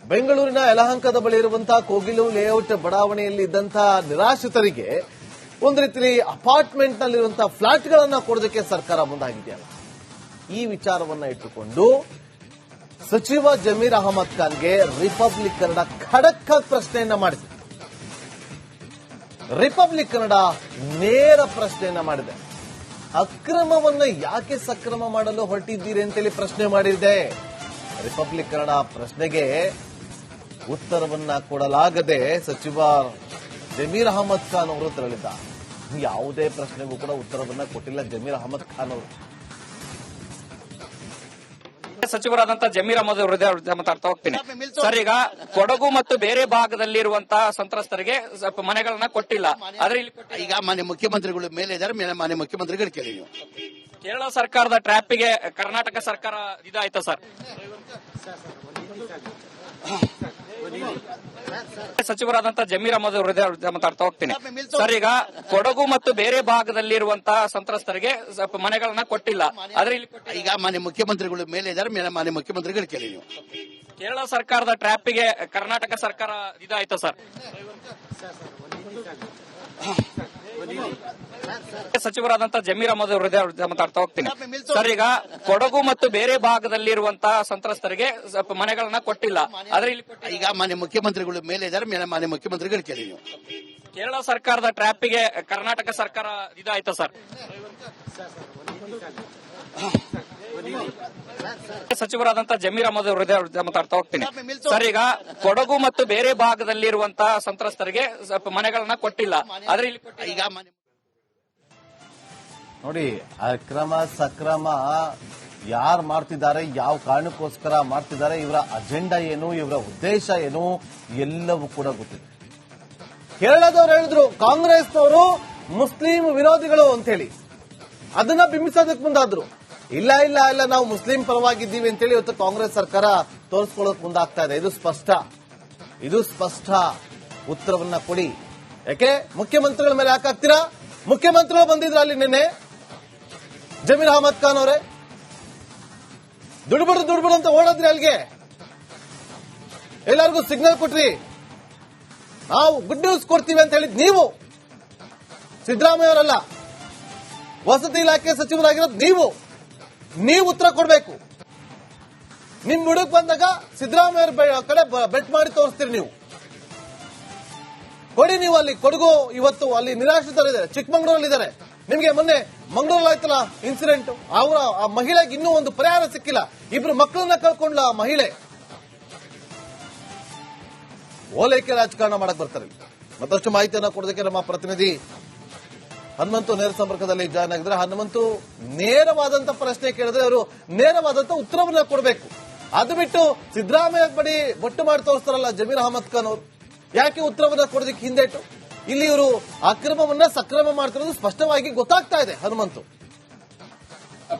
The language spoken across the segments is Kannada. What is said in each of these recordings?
ಬೆಂಗಳೂರಿನ ಯಲಹಂಕದ ಬಳಿ ಇರುವಂತಹ ಕೋಗಿಲು ಲೇಔಟ್ ಬಡಾವಣೆಯಲ್ಲಿ ಇದ್ದಂತಹ ನಿರಾಶ್ರಿತರಿಗೆ ಒಂದು ರೀತಿಯಲ್ಲಿ ಅಪಾರ್ಟ್ಮೆಂಟ್ ನಲ್ಲಿರುವಂತಹ ಫ್ಲಾಟ್ಗಳನ್ನ ಕೊಡೋದಕ್ಕೆ ಸರ್ಕಾರ ಮುಂದಾಗಿದೆಯಲ್ಲ, ಈ ವಿಚಾರವನ್ನ ಇಟ್ಟುಕೊಂಡು ಸಚಿವ ಜಮೀರ್ ಅಹಮದ್ ಖಾನ್ಗೆ ರಿಪಬ್ಲಿಕ್ ಕನ್ನಡ ಖಡಕ್ ಪ್ರಶ್ನೆಯನ್ನ ಮಾಡಿದೆ. ರಿಪಬ್ಲಿಕ್ ಕನ್ನಡ ನೇರ ಪ್ರಶ್ನೆಯನ್ನ ಮಾಡಿದೆ. ಅಕ್ರಮವನ್ನ ಯಾಕೆ ಸಕ್ರಮ ಮಾಡಲು ಹೊರಟಿದ್ದೀರಿ ಅಂತೇಳಿ ಪ್ರಶ್ನೆ ಮಾಡಿದೆ. ರಿಪಬ್ಲಿಕ್ ಕನ್ನಡ ಪ್ರಶ್ನೆಗೆ ಉತ್ತರವನ್ನ ಕೊಡಲಾಗದೆ ಸಚಿವ ಜಮೀರ್ ಅಹಮದ್ ಖಾನ್ ಅವರು ತೆರಳಿದ್ದಾರೆ. ಯಾವುದೇ ಪ್ರಶ್ನೆಗೂ ಕೂಡ ಉತ್ತರವನ್ನ ಕೊಟ್ಟಿಲ್ಲ ಜಮೀರ್ ಅಹಮದ್ ಖಾನ್ ಅವರು. ಸಚಿವರಾದಂತ ಜಮೀರ್ ಅಹಮದ್ ಅವರ ಮಾತಾಡ್ತಾ ಹೋಗ್ತೀನಿ ಸರ್. ಈಗ ಕೊಡಗು ಮತ್ತು ಬೇರೆ ಭಾಗದಲ್ಲಿರುವಂತಹ ಸಂತ್ರಸ್ತರಿಗೆ ಮನೆಗಳನ್ನ ಕೊಟ್ಟಿಲ್ಲ, ಆದ್ರೆ ಇಲ್ಲಿ ಈಗ ಮಾನ್ಯ ಮುಖ್ಯಮಂತ್ರಿಗಳು ಮೇಲೆ ಇದ್ದಾರೆ, ಮಾನ್ಯ ಮುಖ್ಯಮಂತ್ರಿಗಳು ಕೇಳಿ ನೀವು. ಕೇರಳ ಸರ್ಕಾರದ ಟ್ರ್ಯಾಪಿಗೆ ಕರ್ನಾಟಕ ಸರ್ಕಾರ ಇದಾಯ್ತಾ ಸರ್? ಸಚಿವರಾದಂತ ಜಮೀರ್ ಅಹಮದ್ ಅವರ ಮಾತಾಡ್ತಾ ಹೋಗ್ತೀನಿ ಸರ್. ಈಗ ಕೊಡಗು ಮತ್ತು ಬೇರೆ ಭಾಗದಲ್ಲಿರುವಂತಹ ಸಂತ್ರಸ್ತರಿಗೆ ಮನೆಗಳನ್ನ ಕೊಟ್ಟಿಲ್ಲ, ಆದ್ರೆ ಇಲ್ಲಿ ಈಗ ಮಾನ್ಯ ಮುಖ್ಯಮಂತ್ರಿಗಳು ಮೇಲೆ ಇದ್ದಾರೆ, ಮಾನ್ಯ ಮುಖ್ಯಮಂತ್ರಿಗಳು ಕೇಳಿ ನೀವು. ಕೇರಳ ಸರ್ಕಾರದ ಟ್ರ್ಯಾಪಿಗೆ ಕರ್ನಾಟಕ ಸರ್ಕಾರ ಇದಾಯ್ತಾ ಸರ್? ಸಚಿವರಾದಂತ ಜಮೀರ್ ಅಹಮದ್ ಅವರ ಮಾತಾಡ್ತಾ ಹೋಗ್ತೀನಿ ಸರ್. ಈಗ ಕೊಡಗು ಮತ್ತು ಬೇರೆ ಭಾಗದಲ್ಲಿರುವಂತಹ ಸಂತ್ರಸ್ತರಿಗೆ ಮನೆಗಳನ್ನ ಕೊಟ್ಟಿಲ್ಲ, ಆದ್ರೆ ಇಲ್ಲಿ ಈಗ ಮಾನ್ಯ ಮುಖ್ಯಮಂತ್ರಿಗಳು ಮೇಲೆ ಇದ್ದಾರೆ, ಮಾನ್ಯ ಮುಖ್ಯಮಂತ್ರಿಗಳು ಕೇಳಿ ನೀವು. ಕೇರಳ ಸರ್ಕಾರದ ಟ್ರ್ಯಾಪಿಗೆ ಕರ್ನಾಟಕ ಸರ್ಕಾರ ಇದಾಯ್ತಾ ಸರ್? ಸಚಿವರಾದಂತ ಜಮೀರ್ ಅಹಮದ್ ಅವರ ಮಾತಾಡ್ತಾ ಹೋಗ್ತೀನಿ ಸರ್. ಈಗ ಕೊಡಗು ಮತ್ತು ಬೇರೆ ಭಾಗದಲ್ಲಿರುವಂತಹ ಸಂತ್ರಸ್ತರಿಗೆ ಮನೆಗಳನ್ನ ಕೊಟ್ಟಿಲ್ಲ, ಆದ್ರೆ ಇಲ್ಲಿ ಈಗ ನೋಡಿ, ಅಕ್ರಮ ಸಕ್ರಮ ಯಾರು ಮಾಡ್ತಿದ್ದಾರೆ, ಯಾವ ಕಾರಣಕ್ಕೋಸ್ಕರ ಮಾಡ್ತಿದ್ದಾರೆ, ಇವರ ಅಜೆಂಡಾ ಏನು, ಇವರ ಉದ್ದೇಶ ಏನು ಎಲ್ಲವೂ ಕೂಡ ಗೊತ್ತಿದೆ. ಕೇರಳದವರು ಹೇಳಿದ್ರು ಕಾಂಗ್ರೆಸ್ನವರು ಮುಸ್ಲಿಂ ವಿರೋಧಿಗಳು ಅಂತ ಹೇಳಿ, ಅದನ್ನ ಬಿಂಬಿಸೋದಕ್ಕೆ ಮುಂದಾದ್ರು. ಇಲ್ಲ ಇಲ್ಲ ಇಲ್ಲ ನಾವು ಮುಸ್ಲಿಂ ಪರವಾಗಿದ್ದೀವಿ ಅಂತೇಳಿ ಇವತ್ತು ಕಾಂಗ್ರೆಸ್ ಸರ್ಕಾರ ತೋರಿಸ್ಕೊಳ್ಳೋಕೆ ಮುಂದಾಗ್ತಾ ಇದೆ. ಇದು ಸ್ಪಷ್ಟ ಉತ್ತರವನ್ನ ಕೊಡಿ. ಯಾಕೆ ಮುಖ್ಯಮಂತ್ರಿಗಳ ಮೇಲೆ ಯಾಕೆ ಹಾಕ್ತೀರಾ? ಮುಖ್ಯಮಂತ್ರಿಗಳು ಬಂದಿದ್ರು ಅಲ್ಲಿ ನಿನ್ನೆ. ಜಮೀರ್ ಅಹಮದ್ ಖಾನ್ ಅವರೇ ದುಡ್ಬಿಡು ಅಂತ ಓಡೋದ್ರಿ ಅಲ್ಲಿಗೆ, ಎಲ್ಲರಿಗೂ ಸಿಗ್ನಲ್ ಕೊಟ್ರಿ, ನಾವು ಗುಡ್ ನ್ಯೂಸ್ ಕೊಡ್ತೀವಿ ಅಂತ ಹೇಳಿದ್ ನೀವು. ಸಿದ್ದರಾಮಯ್ಯ ಅವರಲ್ಲ, ವಸತಿ ಇಲಾಖೆ ಸಚಿವರಾಗಿರೋದು ನೀವು ಉತ್ತರ ಕೊಡಬೇಕು. ನಿಮ್ ಹುಡುಕ್ ಬಂದಾಗ ಸಿದ್ದರಾಮಯ್ಯ ಕಡೆ ಬೆಟ್ ಮಾಡಿ ತೋರಿಸ್ತೀರಿ ನೀವು. ಕೊಡಿ ನೀವು. ಅಲ್ಲಿ ಕೊಡಗು ಇವತ್ತು ಅಲ್ಲಿ ನಿರಾಶ್ರಿತರಿದ್ದಾರೆ, ಚಿಕ್ಕಮಂಗ್ಳೂರಲ್ಲಿದ್ದಾರೆ. ನಿಮ್ಗೆ ಮೊನ್ನೆ ಮಂಗಳೂರಲ್ಲಿ ಆಯ್ತಲ್ಲ ಇನ್ಸಿಡೆಂಟ್, ಅವರ ಆ ಮಹಿಳೆಗೆ ಇನ್ನೂ ಒಂದು ಪರಿಹಾರ ಸಿಕ್ಕಿಲ್ಲ. ಇಬ್ರು ಮಕ್ಕಳನ್ನ ಕಳ್ಕೊಂಡ್ಲ ಆ ಮಹಿಳೆ. ಓಲೈಕೆ ರಾಜಕಾರಣ ಮಾಡಕ್ ಬರ್ತಾರೆ. ಮತ್ತಷ್ಟು ಮಾಹಿತಿಯನ್ನ ಕೊಡೋದಕ್ಕೆ ನಮ್ಮ ಪ್ರತಿನಿಧಿ ಹನುಮಂತು ನೇರ ಸಂಪರ್ಕದಲ್ಲಿ ಜಾಯ್ನ್ ಆಗಿದ್ರೆ. ಹನುಮಂತು, ನೇರವಾದಂತ ಪ್ರಶ್ನೆ ಕೇಳಿದ್ರೆ ಅವರು ನೇರವಾದಂತ ಉತ್ತರವನ್ನ ಕೊಡಬೇಕು. ಅದು ಬಿಟ್ಟು ಸಿದ್ದರಾಮಯ್ಯ ಬಳಿ ಬೊಟ್ಟು ಮಾಡಿ ತೋರಿಸ್ತಾರಲ್ಲ ಜಮೀರ್ ಅಹಮದ್ ಖಾನ್ ಅವರು, ಯಾಕೆ ಉತ್ತರವನ್ನ ಕೊಡೋದಕ್ಕೆ ಹಿಂದೇಟು? ಇಲ್ಲಿ ಇವರು ಅಕ್ರಮವನ್ನ ಸಕ್ರಮ ಮಾಡ್ತಿರೋದು ಸ್ಪಷ್ಟವಾಗಿ ಗೊತ್ತಾಗ್ತಾ ಇದೆ. ಹನುಮಂತು,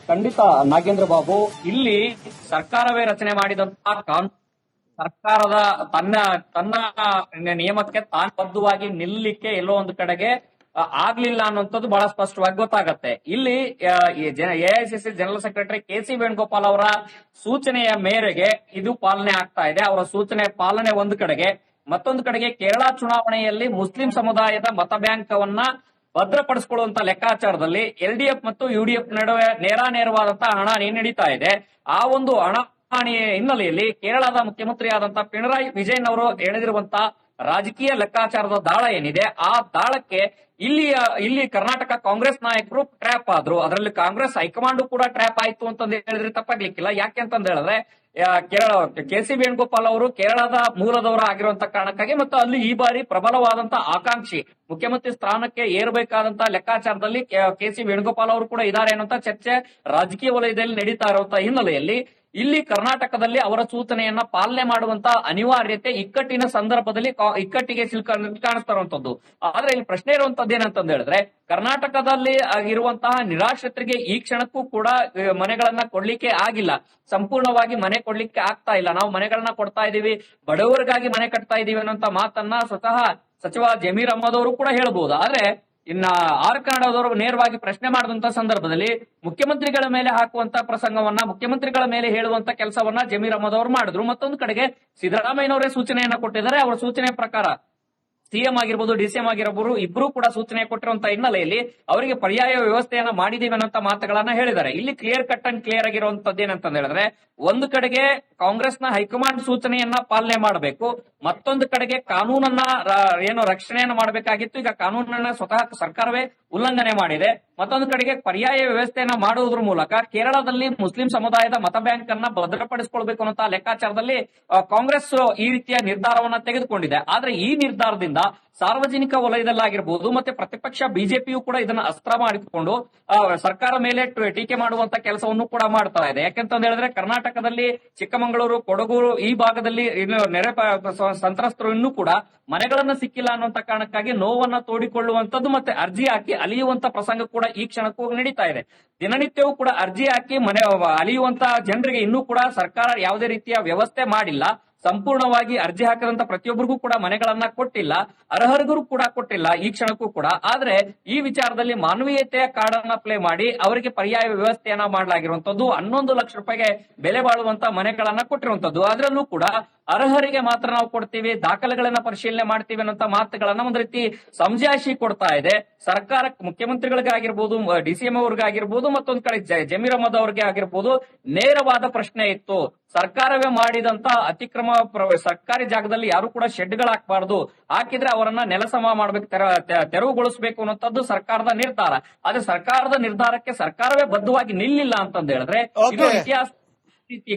ಖಂಡಿತ ನಾಗೇಂದ್ರ ಬಾಬು, ಇಲ್ಲಿ ಸರ್ಕಾರವೇ ರಚನೆ ಮಾಡಿದಂತಹ ಸರ್ಕಾರದ ತನ್ನ ನಿಯಮಕ್ಕೆ ತಾನು ಬದ್ಧವಾಗಿ ನಿಲ್ಲಲಿಕ್ಕೆ ಎಲ್ಲೋ ಒಂದು ಕಡೆಗೆ ಆಗ್ಲಿಲ್ಲ ಅನ್ನುವಂಥದ್ದು ಬಹಳ ಸ್ಪಷ್ಟವಾಗಿ ಗೊತ್ತಾಗತ್ತೆ. ಇಲ್ಲಿ AICC general secretary KC. Venugopal ಅವರ ಸೂಚನೆಯ ಮೇರೆಗೆ ಇದು ಪಾಲನೆ ಆಗ್ತಾ ಇದೆ. ಅವರ ಸೂಚನೆ ಪಾಲನೆ ಒಂದು ಕಡೆಗೆ, ಮತ್ತೊಂದು ಕಡೆಗೆ ಕೇರಳ ಚುನಾವಣೆಯಲ್ಲಿ ಮುಸ್ಲಿಂ ಸಮುದಾಯದ ಮತ ಬ್ಯಾಂಕವನ್ನ ಭದ್ರಪಡಿಸಿಕೊಳ್ಳುವಂತ ಲೆಕ್ಕಾಚಾರದಲ್ಲಿ ಎಲ್ಡಿಎಫ್ ಮತ್ತು ಯುಡಿಎಫ್ ನಡುವೆ ನೇರವಾದಂತಹ ಹಣಾಹಣಿ ನಡೀತಾ ಇದೆ. ಆ ಒಂದು ಹಣಾಹಣಿಯ ಹಿನ್ನೆಲೆಯಲ್ಲಿ ಕೇರಳದ ಮುಖ್ಯಮಂತ್ರಿಯಾದಂತಹ ಪಿಣರಾಯಿ ವಿಜಯನ್ ಅವರು ಎಳೆದಿರುವಂತಹ ರಾಜಕೀಯ ಲೆಕ್ಕಾಚಾರದ ದಾಳ ಏನಿದೆ, ಆ ದಾಳಕ್ಕೆ ಇಲ್ಲಿ ಕರ್ನಾಟಕ ಕಾಂಗ್ರೆಸ್ ನಾಯಕರು ಟ್ರ್ಯಾಪ್ ಆದ್ರು. ಅದರಲ್ಲಿ ಕಾಂಗ್ರೆಸ್ ಹೈಕಮಾಂಡ್ ಕೂಡ ಟ್ರ್ಯಾಪ್ ಆಯ್ತು ಅಂತಂದು ಹೇಳಿದ್ರೆ ತಪ್ಪಾಗ್ಲಿಕ್ಕಿಲ್ಲ. ಯಾಕೆ ಅಂತಂದ ಹೇಳಿದ್ರೆ ಕೆ.ಸಿ. ವೇಣುಗೋಪಾಲ್ ಅವರು ಕೇರಳದ ಮೂಲದವರು ಆಗಿರುವಂತ ಕಾರಣಕ್ಕಾಗಿ ಮತ್ತು ಅಲ್ಲಿ ಈ ಬಾರಿ ಪ್ರಬಲವಾದಂತಹ ಆಕಾಂಕ್ಷಿ ಮುಖ್ಯಮಂತ್ರಿ ಸ್ಥಾನಕ್ಕೆ ಏರಬೇಕಾದಂತಹ ಲೆಕ್ಕಾಚಾರದಲ್ಲಿ ಕೆ.ಸಿ. ವೇಣುಗೋಪಾಲ್ ಅವರು ಕೂಡ ಇದ್ದಾರೆ ಅನ್ನುವಂತ ಚರ್ಚೆ ರಾಜಕೀಯ ವಲಯದಲ್ಲಿ ನಡೀತಾ ಇರುವಂತಹ ಹಿನ್ನೆಲೆಯಲ್ಲಿ ಇಲ್ಲಿ ಕರ್ನಾಟಕದಲ್ಲಿ ಅವರ ಸೂಚನೆಯನ್ನ ಪಾಲನೆ ಮಾಡುವಂತ ಅನಿವಾರ್ಯತೆ ಇಕ್ಕಟ್ಟಿನ ಸಂದರ್ಭದಲ್ಲಿ ಇಕ್ಕಟ್ಟಿಗೆ ಕಾಣಿಸ್ತಾ ಇರುವಂತದ್ದು. ಆದ್ರೆ ಇಲ್ಲಿ ಪ್ರಶ್ನೆ ಇರುವಂತದ್ದು ಏನಂತಂದ ಹೇಳಿದ್ರೆ, ಕರ್ನಾಟಕದಲ್ಲಿ ಇರುವಂತಹ ನಿರಾಶ್ರಿತರಿಗೆ ಈ ಕ್ಷಣಕ್ಕೂ ಕೂಡ ಮನೆಗಳನ್ನ ಕೊಡ್ಲಿಕ್ಕೆ ಆಗಿಲ್ಲ. ಸಂಪೂರ್ಣವಾಗಿ ಮನೆ ಕೊಡ್ಲಿಕ್ಕೆ ಆಗ್ತಾ ಇಲ್ಲ. ನಾವು ಮನೆಗಳನ್ನ ಕೊಡ್ತಾ ಇದೀವಿ, ಬಡವರಿಗಾಗಿ ಮನೆ ಕಟ್ತಾ ಇದೀವಿ ಅನ್ನೋಂತ ಮಾತನ್ನ ಸ್ವತಃ ಸಚಿವ ಜಮೀರ್ ಅಹಮದ್ ಅವರು ಕೂಡ ಹೇಳ್ಬಹುದು. ಆದ್ರೆ ಇನ್ನ ಆರ್ ಕನ್ನಡದವರು ನೇರವಾಗಿ ಪ್ರಶ್ನೆ ಮಾಡಿದಂತ ಸಂದರ್ಭದಲ್ಲಿ ಮುಖ್ಯಮಂತ್ರಿಗಳ ಮೇಲೆ ಹಾಕುವಂತ ಪ್ರಸಂಗವನ್ನ, ಮುಖ್ಯಮಂತ್ರಿಗಳ ಮೇಲೆ ಹೇಳುವಂತ ಕೆಲಸವನ್ನ ಜಮೀರ್ ಅಹಮದ್ ಅವರು ಮಾಡಿದ್ರು. ಮತ್ತೊಂದು ಕಡೆಗೆ ಸಿದ್ದರಾಮಯ್ಯನವರೇ ಸೂಚನೆಯನ್ನ ಕೊಟ್ಟಿದ್ದಾರೆ. ಅವರ ಸೂಚನೆ ಪ್ರಕಾರ ಸಿಎಂ ಆಗಿರ್ಬೋದು, ಡಿಸಿಎಂ ಆಗಿರಬಹುದು, ಇಬ್ರು ಕೂಡ ಸೂಚನೆ ಕೊಟ್ಟಿರುವಂತಹ ಹಿನ್ನೆಲೆಯಲ್ಲಿ ಅವರಿಗೆ ಪರ್ಯಾಯ ವ್ಯವಸ್ಥೆಯನ್ನ ಮಾಡಿದೀವಿ ಅನ್ನೋ ಮಾತುಗಳನ್ನ ಹೇಳಿದ್ದಾರೆ. ಇಲ್ಲಿ ಕ್ಲಿಯರ್ ಕಟ್ ಅಂಡ್ ಕ್ಲಿಯರ್ ಆಗಿರುವಂತದ್ದು ಏನಂತ ಹೇಳಿದ್ರೆ, ಒಂದು ಕಡೆಗೆ ಕಾಂಗ್ರೆಸ್ನ ಹೈಕಮಾಂಡ್ ಸೂಚನೆಯನ್ನ ಪಾಲನೆ ಮಾಡಬೇಕು, ಮತ್ತೊಂದು ಕಡೆಗೆ ಕಾನೂನನ್ನ ರಕ್ಷಣೆಯನ್ನ ಮಾಡಬೇಕಾಗಿತ್ತು. ಈಗ ಕಾನೂನನ್ನ ಸ್ವತಃ ಸರ್ಕಾರವೇ ಉಲ್ಲಂಘನೆ ಮಾಡಿದೆ. ಮತ್ತೊಂದು ಕಡೆಗೆ ಪರ್ಯಾಯ ವ್ಯವಸ್ಥೆಯನ್ನ ಮಾಡುವುದರ ಮೂಲಕ ಕೇರಳದಲ್ಲಿ ಮುಸ್ಲಿಂ ಸಮುದಾಯದ ಮತ ಬ್ಯಾಂಕ್ ಅನ್ನ ಭದ್ರಪಡಿಸಿಕೊಳ್ಬೇಕು ಅನ್ನೋ ಲೆಕ್ಕಾಚಾರದಲ್ಲಿ ಕಾಂಗ್ರೆಸ್ ಈ ರೀತಿಯ ನಿರ್ಧಾರವನ್ನ ತೆಗೆದುಕೊಂಡಿದೆ. ಆದ್ರೆ ಈ ನಿರ್ಧಾರದಿಂದ ಸಾರ್ವಜನಿಕ ವಲಯದಲ್ಲಾಗಿರ್ಬೋದು, ಮತ್ತೆ ಪ್ರತಿಪಕ್ಷ ಬಿಜೆಪಿಯು ಕೂಡ ಇದನ್ನ ಅಸ್ತ್ರ ಮಾಡಿಕೊಂಡು ಸರ್ಕಾರ ಮೇಲೆ ಟೀಕೆ ಮಾಡುವಂತ ಕೆಲಸವನ್ನು ಕೂಡ ಮಾಡ್ತಾ ಇದೆ. ಯಾಕೆಂತ ಹೇಳಿದ್ರೆ, ಕರ್ನಾಟಕದಲ್ಲಿ ಚಿಕ್ಕಮಗಳೂರು, ಕೊಡಗು ಈ ಭಾಗದಲ್ಲಿ ನೆರೆ ಸಂತ್ರಸ್ತರು ಇನ್ನೂ ಕೂಡ ಮನೆಗಳನ್ನ ಸಿಕ್ಕಿಲ್ಲ ಅನ್ನುವಂತ ಕಾರಣಕ್ಕಾಗಿ ನೋವನ್ನ ತೋಡಿಕೊಳ್ಳುವಂತದ್ದು ಮತ್ತೆ ಅರ್ಜಿ ಹಾಕಿ ಅಲಿಯುವಂತ ಪ್ರಸಂಗ ಕೂಡ ಈ ಕ್ಷಣಕ್ಕೂ ನಡೀತಾ ಇದೆ. ದಿನನಿತ್ಯವೂ ಕೂಡ ಅರ್ಜಿ ಹಾಕಿ ಮನೆ ಅಲಿಯುವಂತ ಜನರಿಗೆ ಇನ್ನೂ ಕೂಡ ಸರ್ಕಾರ ಯಾವುದೇ ರೀತಿಯ ವ್ಯವಸ್ಥೆ ಮಾಡಿಲ್ಲ. ಸಂಪೂರ್ಣವಾಗಿ ಅರ್ಜಿ ಹಾಕದಂತ ಪ್ರತಿಯೊಬ್ಬರಿಗೂ ಕೂಡ ಮನೆಗಳನ್ನ ಕೊಟ್ಟಿಲ್ಲ, ಅರ್ಹರಿಗೂ ಕೂಡ ಕೊಟ್ಟಿಲ್ಲ ಈ ಕ್ಷಣಕ್ಕೂ ಕೂಡ. ಆದ್ರೆ ಈ ವಿಚಾರದಲ್ಲಿ ಮಾನವೀಯತೆಯ ಕಾರ್ಡನ್ನ ಪ್ಲೇ ಮಾಡಿ ಅವರಿಗೆ ಪರ್ಯಾಯ ವ್ಯವಸ್ಥೆಯನ್ನ ಮಾಡಲಾಗಿರುವಂತದ್ದು. 11 ಲಕ್ಷ ರೂಪಾಯಿಗೆ ಬೆಲೆ ಬಾಳುವಂತ ಮನೆಗಳನ್ನ ಕೊಟ್ಟಿರುವಂತದ್ದು. ಅದರಲ್ಲೂ ಕೂಡ ಅರ್ಹರಿಗೆ ಮಾತ್ರ ನಾವು ಕೊಡ್ತೀವಿ, ದಾಖಲೆಗಳನ್ನ ಪರಿಶೀಲನೆ ಮಾಡ್ತೀವಿ ಅನ್ನೋ ಮಾತುಗಳನ್ನ ಒಂದ್ ರೀತಿ ಸಮಜಾಯಿಷಿ ಕೊಡ್ತಾ ಇದೆ ಸರ್ಕಾರ. ಮುಖ್ಯಮಂತ್ರಿಗಳಿಗಾಗಿರ್ಬೋದು, ಡಿಸಿಎಂ ಅವ್ರಿಗಾಗಿರ್ಬೋದು, ಮತ್ತೊಂದ್ ಕಡೆ ಜಮೀರ್ ಅಹಮದ್ ಅವ್ರಿಗೆ ಆಗಿರ್ಬೋದು, ನೇರವಾದ ಪ್ರಶ್ನೆ ಇತ್ತು. ಸರ್ಕಾರವೇ ಮಾಡಿದಂತ ಅತಿಕ್ರಮ ಸರ್ಕಾರಿ ಜಾಗದಲ್ಲಿ ಯಾರು ಕೂಡ ಶೆಡ್ಗಳು ಹಾಕಬಾರದು, ಹಾಕಿದ್ರೆ ಅವರನ್ನ ನೆಲಸಮ ಮಾಡ್ಬೇಕು, ತೆರವುಗೊಳಿಸಬೇಕು ಅನ್ನೋಂಥದ್ದು ಸರ್ಕಾರದ ನಿರ್ಧಾರ. ಆದ್ರೆ ಸರ್ಕಾರದ ನಿರ್ಧಾರಕ್ಕೆ ಸರ್ಕಾರವೇ ಬದ್ಧವಾಗಿ ನಿಲ್ಲಿಲ್ಲ ಅಂತಂದ ಹೇಳಿದ್ರೆ ಇದು ಇತಿಹಾಸ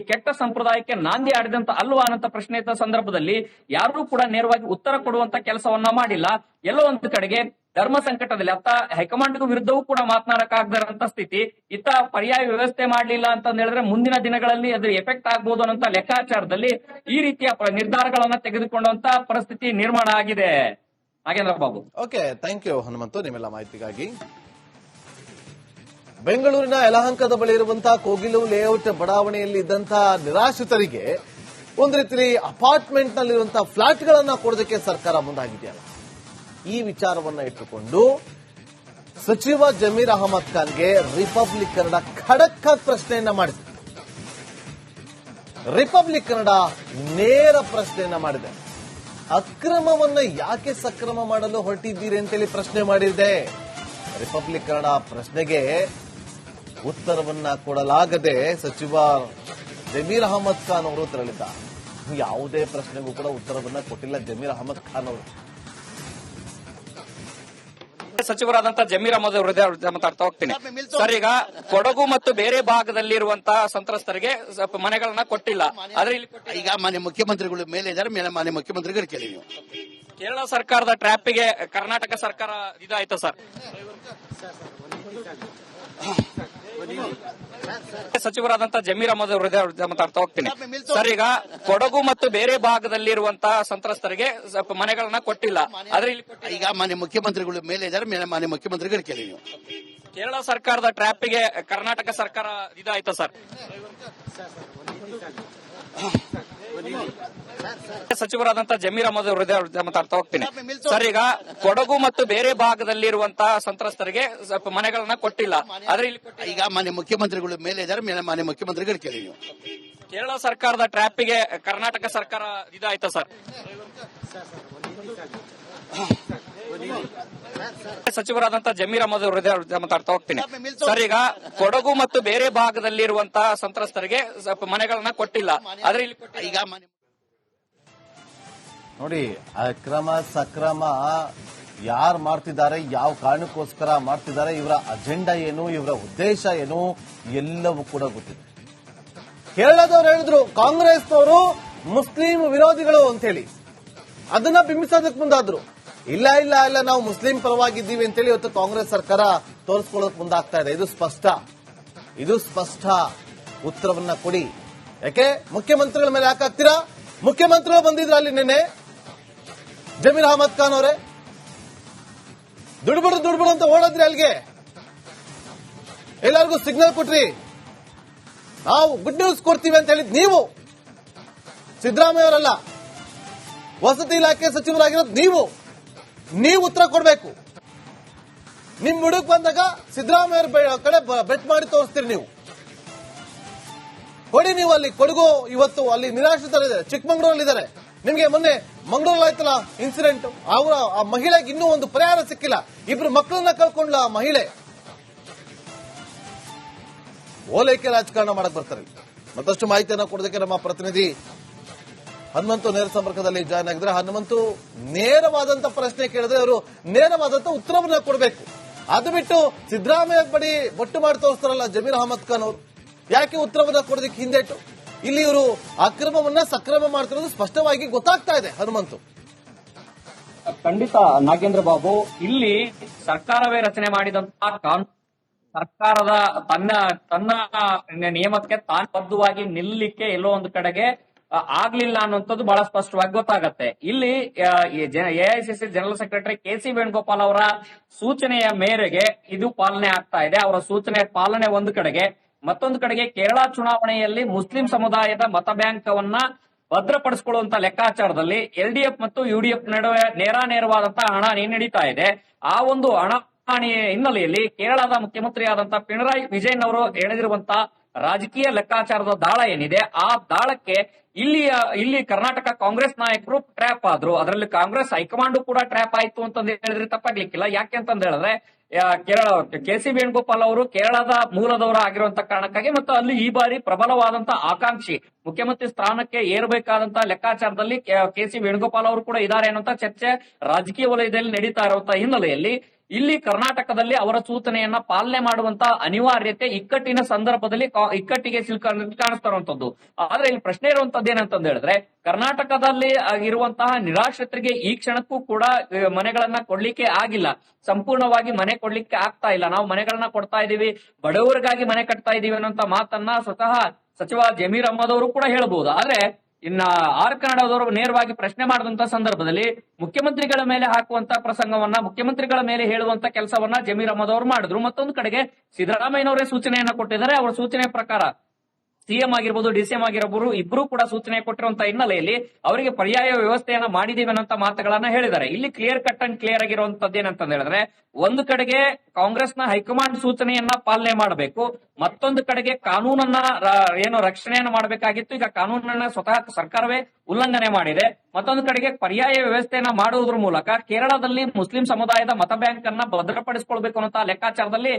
ಕೆಟ್ಟ ಸಂಪ್ರದಾಯಕ್ಕೆ ನಾಂದಿ ಆಡಿದಂತ ಅಲ್ವಾ ಅನ್ನೋ ಪ್ರಶ್ನೆ ಇದ್ದ ಸಂದರ್ಭದಲ್ಲಿ ಯಾರೂ ಕೂಡ ನೇರವಾಗಿ ಉತ್ತರ ಕೊಡುವಂತ ಕೆಲಸವನ್ನ ಮಾಡಿಲ್ಲ. ಎಲ್ಲೋ ಒಂದು ಕಡೆಗೆ ಧರ್ಮ ಸಂಕಟದಲ್ಲಿ ಅತ್ತ ಹೈಕಮಾಂಡ್ಗೂ ವಿರುದ್ಧವೂ ಕೂಡ ಮಾತನಾಡಕ್ಕಾಗದಂತ ಸ್ಥಿತಿ, ಇತ್ತ ಪರ್ಯಾಯ ವ್ಯವಸ್ಥೆ ಮಾಡಲಿಲ್ಲ ಅಂತ ಹೇಳಿದ್ರೆ ಮುಂದಿನ ದಿನಗಳಲ್ಲಿ ಅದ್ರ ಎಫೆಕ್ಟ್ ಆಗ್ಬೋದು ಅನ್ನೋ ಲೆಕ್ಕಾಚಾರದಲ್ಲಿ ಈ ರೀತಿಯ ನಿರ್ಧಾರಗಳನ್ನ ತೆಗೆದುಕೊಂಡಂತ ಪರಿಸ್ಥಿತಿ ನಿರ್ಮಾಣ ಆಗಿದೆ. Nagendra Babu. Okay, thank you Hanumanthu ನಿಮ್ಮೆಲ್ಲ ಮಾಹಿತಿಗಾಗಿ. ಬೆಂಗಳೂರಿನ ಯಲಹಂಕದ ಬಳಿ ಇರುವಂತಹ ಕೋಗಿಲು ಲೇಔಟ್ ಬಡಾವಣೆಯಲ್ಲಿ ಇದ್ದಂತಹ ನಿರಾಶ್ರಿತರಿಗೆ ಒಂದು ರೀತಿ ಅಪಾರ್ಟ್ಮೆಂಟ್ ನಲ್ಲಿರುವಂತಹ ಫ್ಲಾಟ್ಗಳನ್ನ ಕೊಡೋದಕ್ಕೆ ಸರ್ಕಾರ ಮುಂದಾಗಿದೆಯಲ್ಲ, ಈ ವಿಚಾರವನ್ನ ಇಟ್ಟುಕೊಂಡು ಸಚಿವ ಜಮೀರ್ ಅಹಮದ್ ಖಾನ್ಗೆ ರಿಪಬ್ಲಿಕ್ ಕನ್ನಡ ಖಡಕ್ ಪ್ರಶ್ನೆಯನ್ನ ಮಾಡಿದೆ. ರಿಪಬ್ಲಿಕ್ ಕನ್ನಡ ನೇರ ಪ್ರಶ್ನೆಯನ್ನ ಮಾಡಿದೆ. ಅಕ್ರಮವನ್ನ ಯಾಕೆ ಸಕ್ರಮ ಮಾಡಲು ಹೊರಟಿದ್ದೀರಿ ಅಂತೇಳಿ ಪ್ರಶ್ನೆ ಮಾಡಿದೆ. ರಿಪಬ್ಲಿಕ್ ಕನ್ನಡ ಪ್ರಶ್ನೆಗೆ ಉತ್ತರವನ್ನ ಕೊಡಲಾಗದೆ ಸಚಿವ ಜಮೀರ್ ಅಹಮದ್ ಖಾನ್ ಅವರು ತೆರಳಿದ್ದಾರೆ. ಯಾವುದೇ ಪ್ರಶ್ನೆಗೂ ಕೂಡ ಉತ್ತರವನ್ನ ಕೊಟ್ಟಿಲ್ಲ ಜಮೀರ್ ಅಹಮದ್ ಖಾನ್ ಅವರು. ಸಚಿವರಾದಂತಹ ಜಮೀರ್ ಅಹಮದ್ ಅವರು ಮಾತಾಡ್ತಾ ಹೋಗ್ತೀನಿ ಸರ್. ಈಗ ಕೊಡಗು ಮತ್ತು ಬೇರೆ ಭಾಗದಲ್ಲಿರುವಂತಹ ಸಂತ್ರಸ್ತರಿಗೆ ಮನೆಗಳನ್ನ ಕೊಟ್ಟಿಲ್ಲ, ಆದ್ರೆ ಈಗ ಮಾನ್ಯ ಮುಖ್ಯಮಂತ್ರಿಗಳು ಮೇಲೆ ಇದ್ದಾರೆ, ಮಾನ್ಯ ಮುಖ್ಯಮಂತ್ರಿಗಳು ಕೇಳಿ. ನೀವು ಕೇರಳ ಸರ್ಕಾರದ ಟ್ರ್ಯಾಪಿಗೆ ಕರ್ನಾಟಕ ಸರ್ಕಾರ ಇದಾಯ್ತು ಸರ್. ಸಚಿವರಾದಂತಹ ಜಮೀರ್ ಅಹಮದ್ ಅವರು ಮಾತಾಡ್ತಾ ಹೋಗ್ತೀನಿ ಸರ್. ಈಗ ಕೊಡಗು ಮತ್ತು ಬೇರೆ ಭಾಗದಲ್ಲಿರುವಂತಹ ಸಂತ್ರಸ್ತರಿಗೆ ಮನೆಗಳನ್ನ ಕೊಟ್ಟಿಲ್ಲ, ಆದ್ರೆ ಈಗ ಮಾನ್ಯ ಮುಖ್ಯಮಂತ್ರಿಗಳು ಮೇಲೆ ಇದ್ದಾರೆ, ಮಾನ್ಯ ಮುಖ್ಯಮಂತ್ರಿಗಳು ಕೇಳಿ. ನೀವು ಕೇರಳ ಸರ್ಕಾರದ ಟ್ರ್ಯಾಪಿಗೆ ಕರ್ನಾಟಕ ಸರ್ಕಾರ ಇದಾಯ್ತು ಸರ್. ಸಚಿವರಾದಂತಹ ಜಮೀರ್ ಅಹಮದ್ ಅವರು ಮಾತಾಡ್ತಾ ಹೋಗ್ತೀನಿ ಸರ್. ಈಗ ಕೊಡಗು ಮತ್ತು ಬೇರೆ ಭಾಗದಲ್ಲಿರುವಂತಹ ಸಂತ್ರಸ್ತರಿಗೆ ಮನೆಗಳನ್ನ ಕೊಟ್ಟಿಲ್ಲ, ಆದ್ರೆ ಈಗ ಮಾನ್ಯ ಮುಖ್ಯಮಂತ್ರಿಗಳು ಮೇಲೆ ಇದ್ದಾರೆ, ಮಾನ್ಯ ಮುಖ್ಯಮಂತ್ರಿಗಳು ಕೇಳಿ. ನೀವು ಕೇರಳ ಸರ್ಕಾರದ ಟ್ರ್ಯಾಪಿಗೆ ಕರ್ನಾಟಕ ಸರ್ಕಾರ ಇದಾಯ್ತು ಸರ್. ಸಚಿವರಾದಂತಹ ಜಮೀರ್ ಅಹಮದ್ ಅವರು ಮಾತಾಡ್ತಾ ಹೋಗ್ತೀನಿ ಸರ್. ಈಗ ಕೊಡಗು ಮತ್ತು ಬೇರೆ ಭಾಗದಲ್ಲಿರುವಂತಹ ಸಂತ್ರಸ್ತರಿಗೆ ಮನೆಗಳನ್ನ ಕೊಟ್ಟಿಲ್ಲ, ಆದ್ರೆ ಈಗ ನೋಡಿ, ಅಕ್ರಮ ಸಕ್ರಮ ಯಾರು ಮಾಡ್ತಿದ್ದಾರೆ, ಯಾವ ಕಾರಣಕ್ಕೋಸ್ಕರ ಮಾಡ್ತಿದ್ದಾರೆ, ಇವರ ಅಜೆಂಡಾ ಏನು, ಇವರ ಉದ್ದೇಶ ಏನು ಎಲ್ಲವೂ ಕೂಡ ಗೊತ್ತಿದೆ. ಕೇರಳದವ್ರು ಹೇಳಿದ್ರು ಕಾಂಗ್ರೆಸ್ನವರು ಮುಸ್ಲಿಂ ವಿರೋಧಿಗಳು ಅಂತ ಹೇಳಿ, ಅದನ್ನ ಬಿಂಬಿಸೋದಕ್ಕೆ ಮುಂದಾದ್ರು. ಇಲ್ಲ ಇಲ್ಲ ಇಲ್ಲ ನಾವು ಮುಸ್ಲಿಂ ಪರವಾಗಿದ್ದೀವಿ ಅಂತೇಳಿ ಇವತ್ತು ಕಾಂಗ್ರೆಸ್ ಸರ್ಕಾರ ತೋರಿಸ್ಕೊಳ್ಳೋಕೆ ಮುಂದಾಗ್ತಾ ಇದೆ. ಇದು ಸ್ಪಷ್ಟ ಉತ್ತರವನ್ನ ಕೊಡಿ. ಯಾಕೆ ಮುಖ್ಯಮಂತ್ರಿಗಳ ಮೇಲೆ ಯಾಕೆ ಹಾಕ್ತೀರಾ? ಮುಖ್ಯಮಂತ್ರಿಗಳು ಬಂದಿದ್ರ ಅಲ್ಲಿ ನಿನ್ನೆ ಜಮೀರ್ ಅಹಮದ್ ಖಾನ್ ಅವರೇ, ದುಡ್ಬಿಡು ಅಂತ ಓಡೋದ್ರಿ ಅಲ್ಲಿಗೆ, ಎಲ್ಲರಿಗೂ ಸಿಗ್ನಲ್ ಕೊಟ್ರಿ, ನಾವು ಗುಡ್ ನ್ಯೂಸ್ ಕೊಡ್ತೀವಿ ಅಂತ ಹೇಳಿದ್ ನೀವು. ಸಿದ್ದರಾಮಯ್ಯ ಅವರಲ್ಲ, ವಸತಿ ಇಲಾಖೆ ಸಚಿವರಾಗಿರೋದು ನೀವು ಉತ್ತರ ಕೊಡಬೇಕು. ನಿಮ್ ಹುಡುಕ್ ಬಂದಾಗ ಸಿದ್ದರಾಮಯ್ಯ ಕಡೆ ಬೆಟ್ ಮಾಡಿ ತೋರಿಸ್ತೀರಿ ನೀವು. ಕೊಡಿ ನೀವು ಅಲ್ಲಿ ಕೊಡಗು ಇವತ್ತು ಅಲ್ಲಿ ನಿರಾಶ್ರಿತರಿದ್ದಾರೆ, ಚಿಕ್ಕಮಂಗ್ಳೂರಲ್ಲಿದ್ದಾರೆ. ನಿಮ್ಗೆ ಮೊನ್ನೆ ಮಂಗಳೂರಲ್ಲಿ ಆಯ್ತಲ್ಲ ಇನ್ಸಿಡೆಂಟ್, ಅವರ ಆ ಮಹಿಳೆಗೆ ಇನ್ನೂ ಒಂದು ಪರಿಹಾರ ಸಿಕ್ಕಿಲ್ಲ. ಇಬ್ರು ಮಕ್ಕಳನ್ನ ಕಳ್ಕೊಂಡ್ಲ ಆ ಮಹಿಳೆ. ಓಲೈಕೆ ರಾಜಕಾರಣ ಮಾಡಕ್ ಬರ್ತಾರೆ. ಮತ್ತಷ್ಟು ಮಾಹಿತಿಯನ್ನು ಕೊಡೋದಕ್ಕೆ ನಮ್ಮ ಪ್ರತಿನಿಧಿ ಹನುಮಂತು ನೇರ ಸಂಪರ್ಕದಲ್ಲಿ ಜಾಯ್ನ್ ಆಗಿದ್ರೆ. ಹನುಮಂತು, ನೇರವಾದಂತ ಪ್ರಶ್ನೆ ಕೇಳಿದ್ರೆ ಅವರು ನೇರವಾದಂತ ಉತ್ತರವನ್ನ ಕೊಡಬೇಕು. ಅದು ಬಿಟ್ಟು ಸಿದ್ದರಾಮಯ್ಯ ಬಡಿ ಬೊಟ್ಟು ಮಾಡಿ ತೋರಿಸ್ತಾರಲ್ಲ ಜಮೀರ್ ಅಹಮದ್ ಖಾನ್ ಅವರು, ಯಾಕೆ ಉತ್ತರವನ್ನ ಕೊಡೋದಕ್ಕೆ ಹಿಂದೇಟು? ಇಲ್ಲಿ ಇವರು ಅಕ್ರಮವನ್ನ ಸಕ್ರಮ ಮಾಡ್ತಿರೋದು ಸ್ಪಷ್ಟವಾಗಿ ಗೊತ್ತಾಗ್ತಾ ಇದೆ ಹನುಮಂತು. ಖಂಡಿತ ನಾಗೇಂದ್ರ ಬಾಬು, ಇಲ್ಲಿ ಸರ್ಕಾರವೇ ರಚನೆ ಮಾಡಿದಂತಹ ಕಾನೂನು ಸರ್ಕಾರದ ತನ್ನ ನಿಯಮಕ್ಕೆ ತಾನು ಬದ್ಧವಾಗಿ ನಿಲ್ಲಲಿಕ್ಕೆ ಎಲ್ಲೋ ಒಂದು ಕಡೆಗೆ ಆಗ್ಲಿಲ್ಲ ಅನ್ನುವಂಥದ್ದು ಬಹಳ ಸ್ಪಷ್ಟವಾಗಿ ಗೊತ್ತಾಗತ್ತೆ. ಇಲ್ಲಿ AICC general secretary KC. Venugopal ಅವರ ಸೂಚನೆಯ ಮೇರೆಗೆ ಇದು ಪಾಲನೆ ಆಗ್ತಾ ಇದೆ. ಅವರ ಸೂಚನೆ ಪಾಲನೆ ಒಂದು ಕಡೆಗೆ, ಮತ್ತೊಂದು ಕಡೆಗೆ ಕೇರಳ ಚುನಾವಣೆಯಲ್ಲಿ ಮುಸ್ಲಿಂ ಸಮುದಾಯದ ಮತ ಬ್ಯಾಂಕವನ್ನ ಭದ್ರಪಡಿಸಿಕೊಳ್ಳುವಂತ ಲೆಕ್ಕಾಚಾರದಲ್ಲಿ ಎಲ್ಡಿಎಫ್ ಮತ್ತು ಯುಡಿಎಫ್ ನಡುವೆ ನೇರಾನೇರವಾದಂತಹ ಹಣಾಹಣಿ ನಡೀತಾ ಇದೆ. ಆ ಒಂದು ಹಣಾಹಣಿಯ ಹಿನ್ನೆಲೆಯಲ್ಲಿ ಕೇರಳದ ಮುಖ್ಯಮಂತ್ರಿ ಆದಂತಹ ಪಿಣರಾಯಿ ವಿಜಯನ್ ಅವರು ಎಳೆದಿರುವಂತಹ ರಾಜಕೀಯ ಲೆಕ್ಕಾಚಾರದ ದಾಳ ಏನಿದೆ, ಆ ದಾಳಕ್ಕೆ ಇಲ್ಲಿ ಕರ್ನಾಟಕ ಕಾಂಗ್ರೆಸ್ ನಾಯಕರು ಟ್ರ್ಯಾಪ್ ಆದ್ರು. ಅದರಲ್ಲಿ ಕಾಂಗ್ರೆಸ್ ಹೈಕಮಾಂಡ್ ಕೂಡ ಟ್ರ್ಯಾಪ್ ಆಯ್ತು ಅಂತಂದು ಹೇಳಿದ್ರೆ ತಪ್ಪಾಗ್ಲಿಕ್ಕಿಲ್ಲ. ಯಾಕೆ ಅಂತಂದ ಹೇಳಿದ್ರೆ ಕೆ.ಸಿ. ವೇಣುಗೋಪಾಲ್ ಅವರು ಕೇರಳದ ಮೂಲದವರು ಆಗಿರುವಂತ ಕಾರಣಕ್ಕಾಗಿ ಮತ್ತು ಅಲ್ಲಿ ಈ ಬಾರಿ ಪ್ರಬಲವಾದಂತಹ ಆಕಾಂಕ್ಷಿ ಮುಖ್ಯಮಂತ್ರಿ ಸ್ಥಾನಕ್ಕೆ ಏರಬೇಕಾದಂತಹ ಲೆಕ್ಕಾಚಾರದಲ್ಲಿ ಕೆ.ಸಿ. ವೇಣುಗೋಪಾಲ್ ಅವರು ಕೂಡ ಇದ್ದಾರೆ ಅನ್ನುವಂತ ಚರ್ಚೆ ರಾಜಕೀಯ ವಲಯದಲ್ಲಿ ನಡೀತಾ ಇರುವಂತಹ ಹಿನ್ನೆಲೆಯಲ್ಲಿ ಇಲ್ಲಿ ಕರ್ನಾಟಕದಲ್ಲಿ ಅವರ ಸೂಚನೆಯನ್ನ ಪಾಲನೆ ಮಾಡುವಂತ ಅನಿವಾರ್ಯತೆ ಇಕ್ಕಟ್ಟಿನ ಸಂದರ್ಭದಲ್ಲಿ ಇಕ್ಕಟ್ಟಿಗೆ ಕಾಣಿಸ್ತಾ ಇರುವಂತದ್ದು. ಆದ್ರೆ ಇಲ್ಲಿ ಪ್ರಶ್ನೆ ಇರುವಂತದ್ದು ಏನಂತಂದ ಹೇಳಿದ್ರೆ, ಕರ್ನಾಟಕದಲ್ಲಿ ಇರುವಂತಹ ನಿರಾಶ್ರಿತರಿಗೆ ಈ ಕ್ಷಣಕ್ಕೂ ಕೂಡ ಮನೆಗಳನ್ನ ಕೊಡ್ಲಿಕ್ಕೆ ಆಗಿಲ್ಲ. ಸಂಪೂರ್ಣವಾಗಿ ಮನೆ ಕೊಡ್ಲಿಕ್ಕೆ ಆಗ್ತಾ ಇಲ್ಲ. ನಾವು ಮನೆಗಳನ್ನ ಕೊಡ್ತಾ ಇದೀವಿ, ಬಡವರಿಗಾಗಿ ಮನೆ ಕಟ್ತಾ ಇದೀವಿ ಅನ್ನೋಂತ ಮಾತನ್ನ ಸ್ವತಃ ಸಚಿವ ಜಮೀರ್ ಅಹಮದ್ ಅವರು ಕೂಡ ಹೇಳಬಹುದು. ಆದ್ರೆ ಇನ್ನ ಆರ್ ಕನ್ನಡದವರು ನೇರವಾಗಿ ಪ್ರಶ್ನೆ ಮಾಡಿದಂತ ಸಂದರ್ಭದಲ್ಲಿ ಮುಖ್ಯಮಂತ್ರಿಗಳ ಮೇಲೆ ಹಾಕುವಂತ ಪ್ರಸಂಗವನ್ನ, ಮುಖ್ಯಮಂತ್ರಿಗಳ ಮೇಲೆ ಹೇಳುವಂತ ಕೆಲಸವನ್ನ ಜಮೀರ್ ಅಹಮದ್ ಅವರು ಮಾಡಿದ್ರು. ಮತ್ತೊಂದು ಕಡೆಗೆ ಸಿದ್ದರಾಮಯ್ಯನವರೇ ಸೂಚನೆಯನ್ನ ಕೊಟ್ಟಿದ್ದಾರೆ. ಅವರ ಸೂಚನೆ ಪ್ರಕಾರ ಸಿಎಂ ಆಗಿರ್ಬೋದು, ಡಿಸಿಎಂ ಆಗಿರಬಹುದು, ಇಬ್ರು ಕೂಡ ಸೂಚನೆ ಕೊಟ್ಟಿರುವಂತಹ ಹಿನ್ನೆಲೆಯಲ್ಲಿ ಅವರಿಗೆ ಪರ್ಯಾಯ ವ್ಯವಸ್ಥೆಯನ್ನ ಮಾಡಿದೀವಿ ಅನ್ನೋ ಮಾತುಗಳನ್ನ ಹೇಳಿದ್ದಾರೆ. ಇಲ್ಲಿ ಕ್ಲಿಯರ್ ಕಟ್ ಅಂಡ್ ಕ್ಲಿಯರ್ ಆಗಿರುವಂತದ್ದು ಏನಂತ ಹೇಳಿದ್ರೆ, ಒಂದು ಕಡೆಗೆ ಕಾಂಗ್ರೆಸ್ನ ಹೈಕಮಾಂಡ್ ಸೂಚನೆಯನ್ನ ಪಾಲನೆ ಮಾಡಬೇಕು, ಮತ್ತೊಂದು ಕಡೆಗೆ ಕಾನೂನನ್ನ ರಕ್ಷಣೆಯನ್ನ ಮಾಡಬೇಕಾಗಿತ್ತು. ಈಗ ಕಾನೂನನ್ನ ಸ್ವತಃ ಸರ್ಕಾರವೇ ಉಲ್ಲಂಘನೆ ಮಾಡಿದೆ. ಮತ್ತೊಂದು ಕಡೆಗೆ ಪರ್ಯಾಯ ವ್ಯವಸ್ಥೆಯನ್ನ ಮಾಡುವುದರ ಮೂಲಕ ಕೇರಳದಲ್ಲಿ ಮುಸ್ಲಿಂ ಸಮುದಾಯದ ಮತ ಬ್ಯಾಂಕ್ ಅನ್ನ ಭದ್ರಪಡಿಸಿಕೊಳ್ಬೇಕು ಅನ್ನೋ ಲೆಕ್ಕಾಚಾರದಲ್ಲಿ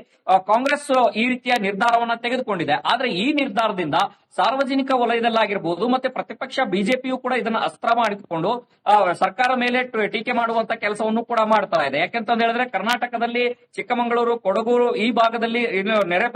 ಕಾಂಗ್ರೆಸ್ ಈ ರೀತಿಯ ನಿರ್ಧಾರವನ್ನ ತೆಗೆದುಕೊಂಡಿದೆ. ಆದ್ರೆ ಈ ನಿರ್ಧಾರದಿಂದ ಸಾರ್ವಜನಿಕ ವಲಯದಲ್ಲಾಗಿರ್ಬೋದು ಮತ್ತೆ ಪ್ರತಿಪಕ್ಷ ಬಿಜೆಪಿಯು ಕೂಡ ಇದನ್ನ ಅಸ್ತ್ರ ಮಾಡಿಕೊಂಡು ಸರ್ಕಾರ ಮೇಲೆ ಟೀಕೆ ಮಾಡುವಂತ ಕೆಲಸವನ್ನು ಕೂಡ ಮಾಡ್ತಾ ಇದೆ. ಯಾಕೆಂತ ಹೇಳಿದ್ರೆ ಕರ್ನಾಟಕದಲ್ಲಿ ಚಿಕ್ಕಮಗಳೂರು, ಕೊಡಗು ಈ ಭಾಗದಲ್ಲಿ ನೆರೆ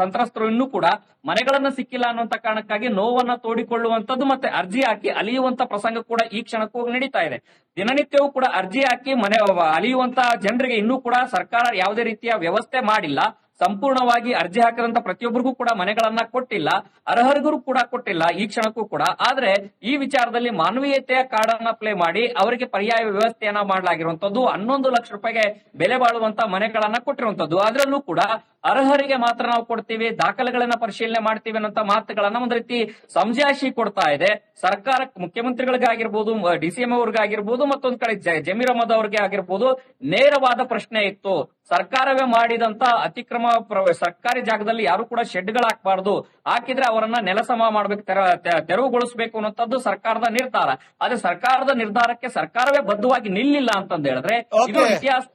ಸಂತ್ರಸ್ತರು ಇನ್ನೂ ಕೂಡ ಮನೆಗಳನ್ನ ಸಿಕ್ಕಿಲ್ಲ ಅನ್ನುವಂತ ಕಾರಣಕ್ಕಾಗಿ ನೋವನ್ನ ತೋಡಿಕೊಳ್ಳುವಂತದ್ದು ಮತ್ತೆ ಅರ್ಜಿ ಹಾಕಿ ಅಲಿಯುವಂತ ಪ್ರಸಂಗ ಕೂಡ ಈ ಕ್ಷಣಕ್ಕೂ ನಡೀತಾ ಇದೆ. ದಿನನಿತ್ಯವೂ ಕೂಡ ಅರ್ಜಿ ಹಾಕಿ ಮನೆ ಅಲಿಯುವಂತ ಜನರಿಗೆ ಇನ್ನೂ ಕೂಡ ಸರ್ಕಾರ ಯಾವುದೇ ರೀತಿಯ ವ್ಯವಸ್ಥೆ ಮಾಡಿಲ್ಲ. ಸಂಪೂರ್ಣವಾಗಿ ಅರ್ಜಿ ಹಾಕಿದಂತ ಪ್ರತಿಯೊಬ್ಬರಿಗೂ ಕೂಡ ಮನೆಗಳನ್ನ ಕೊಟ್ಟಿಲ್ಲ, ಅರ್ಹರಿಗೂ ಕೂಡ ಕೊಟ್ಟಿಲ್ಲ ಈ ಕ್ಷಣಕ್ಕೂ ಕೂಡ. ಆದ್ರೆ ಈ ವಿಚಾರದಲ್ಲಿ ಮಾನವೀಯತೆಯ ಕಾರ್ಡನ್ನ ಪ್ಲೇ ಮಾಡಿ ಅವರಿಗೆ ಪರ್ಯಾಯ ವ್ಯವಸ್ಥೆಯನ್ನ ಮಾಡಲಾಗಿರುವಂತದ್ದು. 11 ಲಕ್ಷ ರೂಪಾಯಿಗೆ ಬೆಲೆ ಬಾಳುವಂತ ಮನೆಗಳನ್ನ ಕೊಟ್ಟಿರುವಂತದ್ದು. ಅದರಲ್ಲೂ ಕೂಡ ಅರ್ಹರಿಗೆ ಮಾತ್ರ ನಾವು ಕೊಡ್ತೀವಿ, ದಾಖಲೆಗಳನ್ನ ಪರಿಶೀಲನೆ ಮಾಡ್ತೀವಿ ಅನ್ನೋ ಮಾತುಗಳನ್ನ ಒಂದು ರೀತಿ ಸಮಜಾಯಿಷಿ ಕೊಡ್ತಾ ಇದೆ ಸರ್ಕಾರ. ಮುಖ್ಯಮಂತ್ರಿಗಳಿಗಾಗಿರ್ಬೋದು, ಡಿಸಿಎಂ ಅವ್ರಿಗಾಗಿರ್ಬೋದು, ಮತ್ತೊಂದು ಕಡೆ ಜಮೀರ್ ಅಹಮದ್ ಅವ್ರಿಗೆ ಆಗಿರ್ಬೋದು, ನೇರವಾದ ಪ್ರಶ್ನೆ ಇತ್ತು. ಸರ್ಕಾರವೇ ಮಾಡಿದಂತ ಅತಿಕ್ರಮ ಸರ್ಕಾರಿ ಜಾಗದಲ್ಲಿ ಯಾರು ಕೂಡ ಶೆಡ್ಗಳು ಹಾಕಬಾರದು, ಹಾಕಿದ್ರೆ ಅವರನ್ನ ನೆಲಸಮ ಮಾಡ್ಬೇಕು, ತೆರವುಗೊಳಿಸಬೇಕು ಅನ್ನೋಂಥದ್ದು ಸರ್ಕಾರದ ನಿರ್ಧಾರ. ಆದ್ರೆ ಸರ್ಕಾರದ ನಿರ್ಧಾರಕ್ಕೆ ಸರ್ಕಾರವೇ ಬದ್ಧವಾಗಿ ನಿಲ್ಲಿಲ್ಲ ಅಂತಂದ ಹೇಳಿದ್ರೆ ಇದು ಇತಿಹಾಸ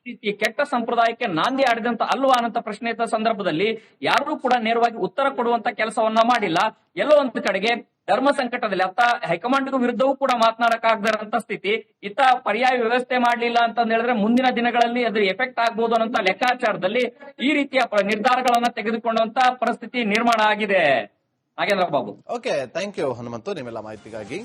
ಈ ಕೆಟ್ಟ ಸಂಪ್ರದಾಯಕ್ಕೆ ನಾಂದಿ ಆಡಿದಂತ ಅಲ್ವಾ ಅನ್ನಂತ ಪ್ರಶ್ನೆ ಇದ್ದ ಸಂದರ್ಭದಲ್ಲಿ ಯಾರೂ ಕೂಡ ನೇರವಾಗಿ ಉತ್ತರ ಕೊಡುವಂತ ಕೆಲಸವನ್ನ ಮಾಡಿಲ್ಲ. ಎಲ್ಲೋ ಒಂದು ಕಡೆಗೆ ಧರ್ಮ ಸಂಕಟದಲ್ಲಿ ಅತ್ತ ಹೈಕಮಾಂಡ್ಗೂ ವಿರುದ್ಧವೂ ಕೂಡ ಮಾತನಾಡಕ್ಕಾಗದಂತ ಸ್ಥಿತಿ, ಇತ್ತ ಪರ್ಯಾಯ ವ್ಯವಸ್ಥೆ ಮಾಡಲಿಲ್ಲ ಅಂತಂದ ಹೇಳಿದ್ರೆ ಮುಂದಿನ ದಿನಗಳಲ್ಲಿ ಅದ್ರ ಎಫೆಕ್ಟ್ ಆಗ್ಬಹುದು ಅನ್ನೋ ಲೆಕ್ಕಾಚಾರದಲ್ಲಿ ಈ ರೀತಿಯ ನಿರ್ಧಾರಗಳನ್ನ ತೆಗೆದುಕೊಂಡಂತ ಪರಿಸ್ಥಿತಿ ನಿರ್ಮಾಣ ಆಗಿದೆ. Nagendra Babu. Okay, thank you Hanumanthu ನಿಮ್ಮೆಲ್ಲ ಮಾಹಿತಿಗಾಗಿ.